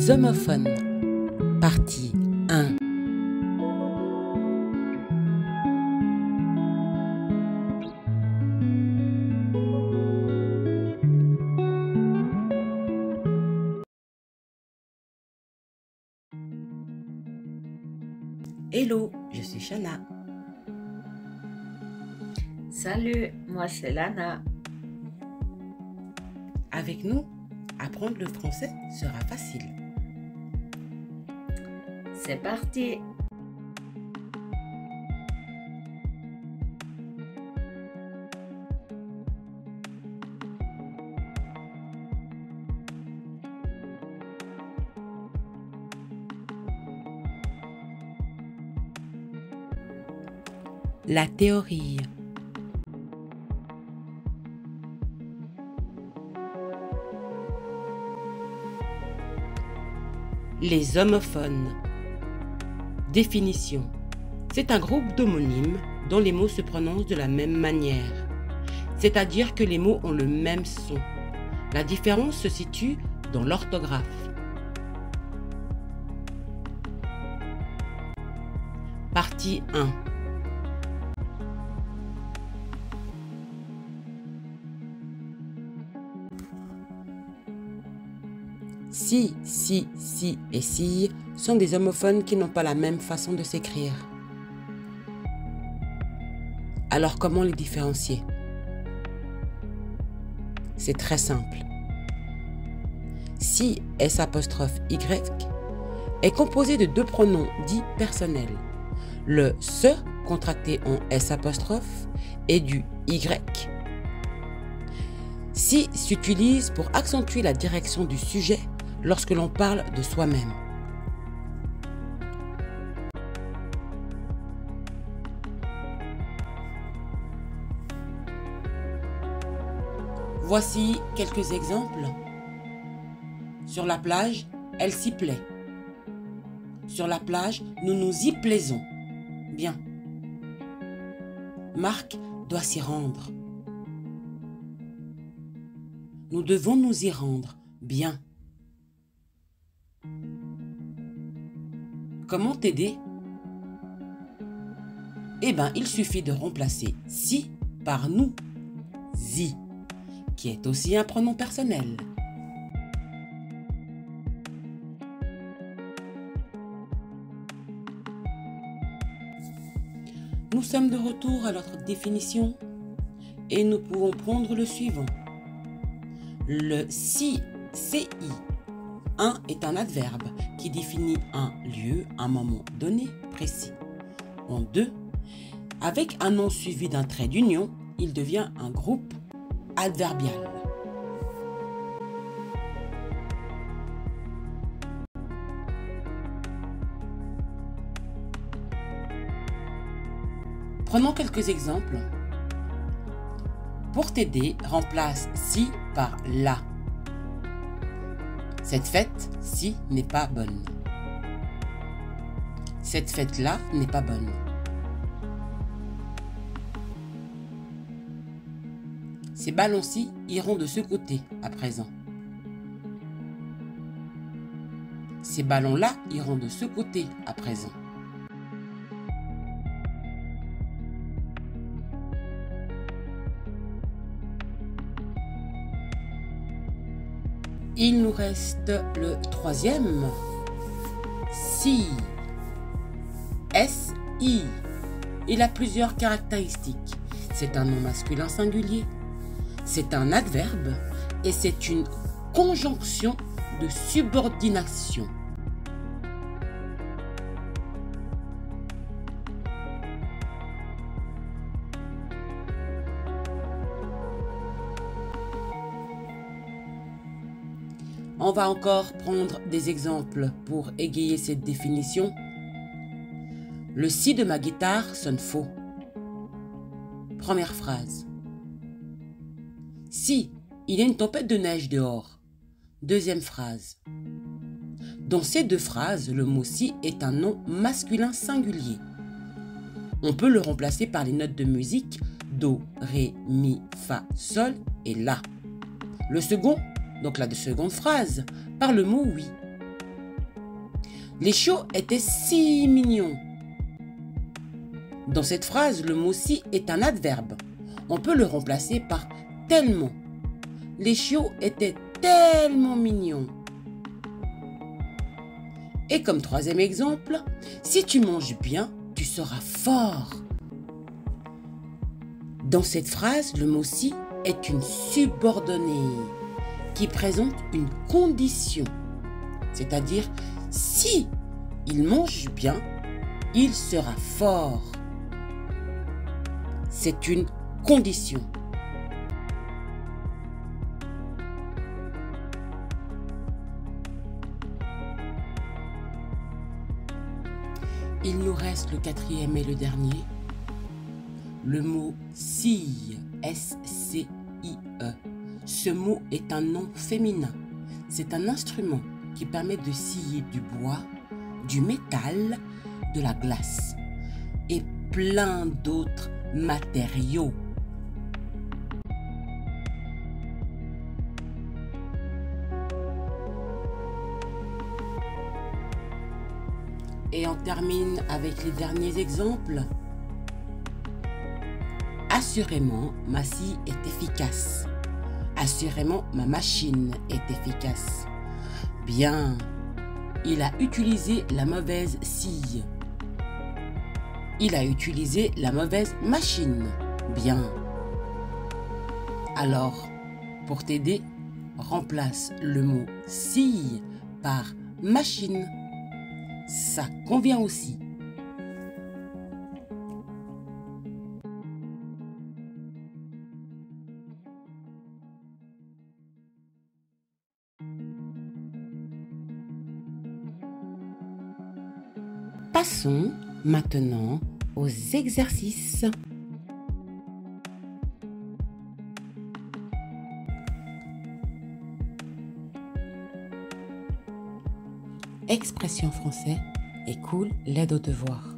Les homophones, partie 1. Hello, je suis Shana. Salut, moi c'est Lana. Avec nous, apprendre le français sera facile. C'est parti. La théorie. Les homophones. Définition. C'est un groupe d'homonymes dont les mots se prononcent de la même manière, c'est-à-dire que les mots ont le même son. La différence se situe dans l'orthographe. Partie 1. Si et si sont des homophones qui n'ont pas la même façon de s'écrire. Alors comment les différencier? C'est très simple. Si S''Y est composé de deux pronoms dits personnels, le se contracté en S' et du Y. Si s'utilise pour accentuer la direction du sujet lorsque l'on parle de soi-même. Voici quelques exemples. Sur la plage, elle s'y plaît. Sur la plage, nous nous y plaisons. Bien. Marc doit s'y rendre. Nous devons nous y rendre. Bien. Comment t'aider? Eh bien, il suffit de remplacer si par nous, zi, qui est aussi un pronom personnel. Nous sommes de retour à notre définition et nous pouvons prendre le suivant. Le si, ci. Un est un adverbe qui définit un lieu, un moment donné, précis. En deux, avec un nom suivi d'un trait d'union, il devient un groupe adverbial. Prenons quelques exemples. Pour t'aider, remplace si par la. Cette fête, si, n'est pas bonne. Cette fête-là n'est pas bonne. Ces ballons-ci iront de ce côté à présent. Ces ballons-là iront de ce côté à présent. Il nous reste le troisième. Si. S-I. Il a plusieurs caractéristiques. C'est un nom masculin singulier. C'est un adverbe et c'est une conjonction de subordination. On va encore prendre des exemples pour égayer cette définition. Le si de ma guitare sonne faux. Première phrase. Si, il y a une tempête de neige dehors. Deuxième phrase. Dans ces deux phrases, le mot si est un nom masculin singulier. On peut le remplacer par les notes de musique do, ré, mi, fa, sol et la. Le second, donc la seconde phrase, par le mot oui. Les chiots étaient si mignons. Dans cette phrase, le mot si est un adverbe. On peut le remplacer par tellement. Les chiots étaient tellement mignons. Et comme troisième exemple, si tu manges bien, tu seras fort. Dans cette phrase, le mot si est une subordonnée qui présente une condition. C'est-à-dire, si il mange bien, il sera fort. C'est une condition. Il nous reste le quatrième et le dernier. Le mot scie, S-C-I-E. Ce mot est un nom féminin. C'est un instrument qui permet de scier du bois, du métal, de la glace et plein d'autres matériaux. Et on termine avec les derniers exemples. Assurément, ma scie est efficace. Assurément, ma machine est efficace. Bien, il a utilisé la mauvaise scie. Il a utilisé la mauvaise machine. Bien. Alors, pour t'aider, remplace le mot scie par machine. Ça convient aussi. Passons maintenant aux exercices. Expression français et cool, l'aide aux devoirs.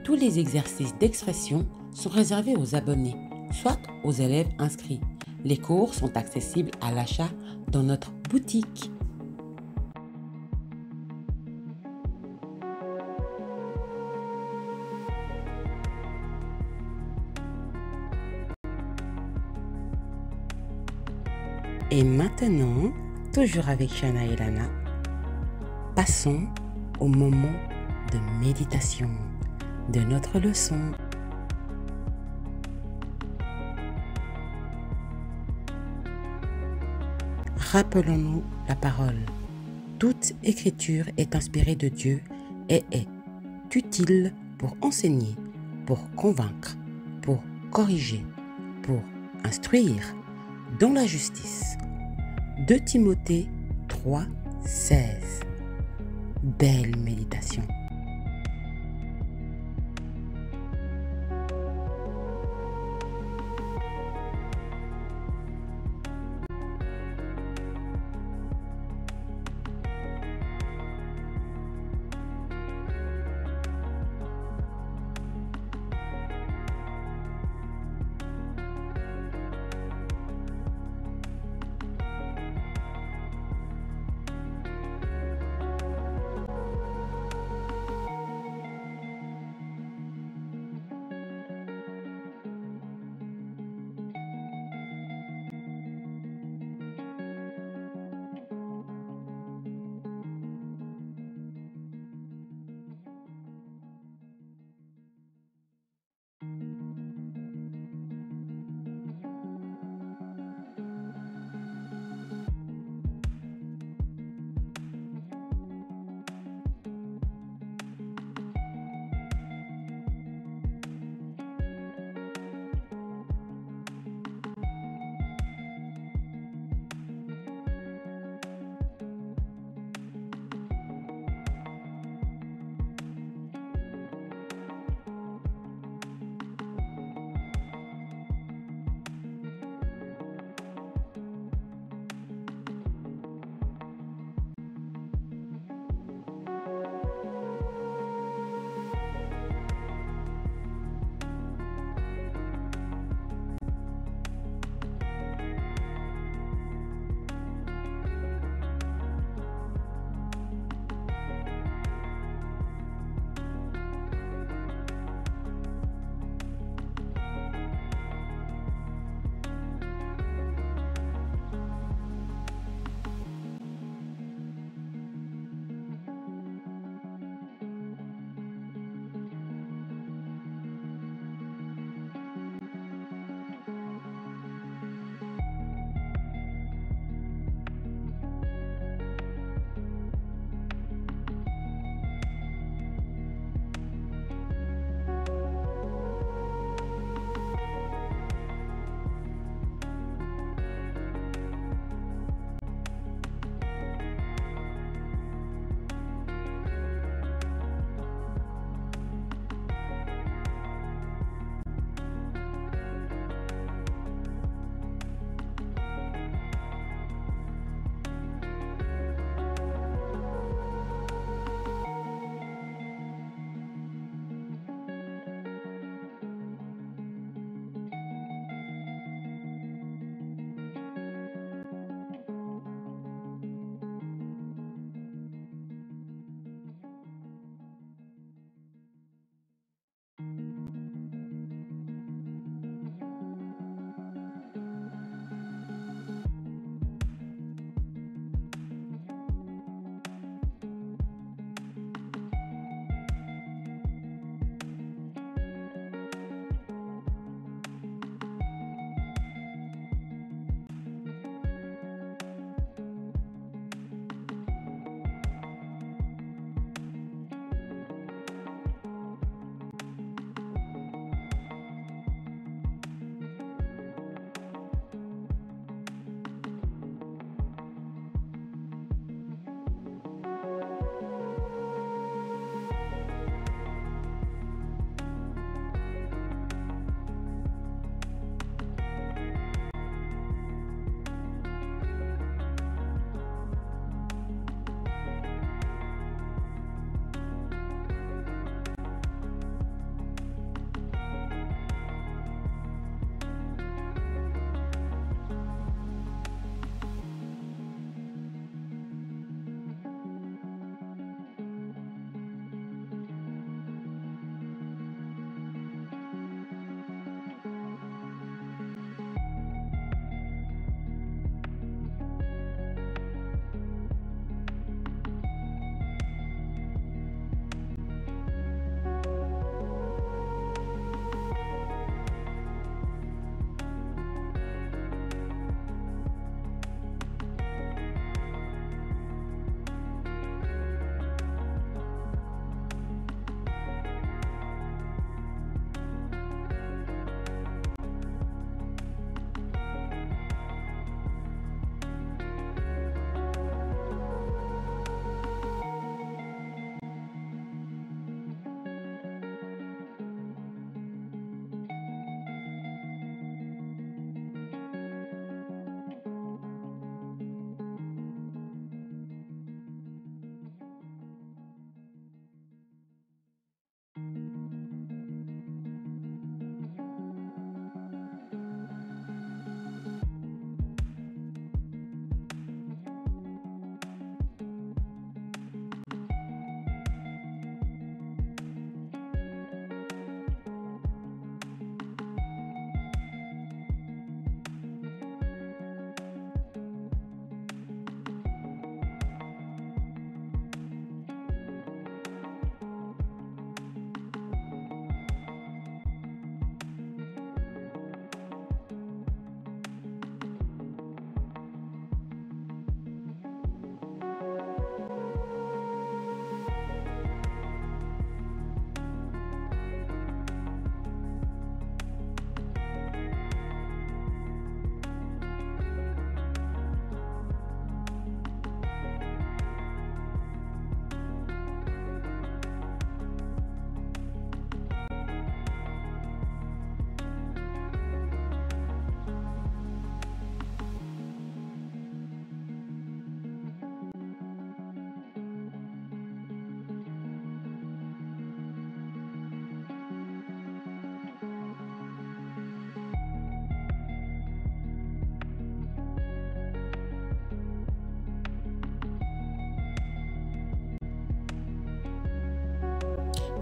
Tous les exercices d'expression sont réservés aux abonnés, soit aux élèves inscrits. Les cours sont accessibles à l'achat dans notre boutique. Et maintenant, toujours avec Shana et Lana, passons au moment de méditation de notre leçon. Rappelons-nous la parole. Toute écriture est inspirée de Dieu et est utile pour enseigner, pour convaincre, pour corriger, pour instruire dans la justice. 2 Timothée 3, 16. Belle méditation.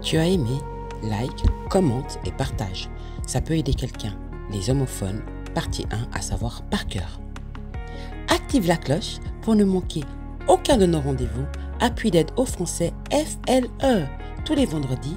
tu as aimé, like, commente et partage. Ça peut aider quelqu'un. Les homophones, partie 1, à savoir par cœur. Active la cloche pour ne manquer aucun de nos rendez-vous. Appui d'aide au français FLE tous les vendredis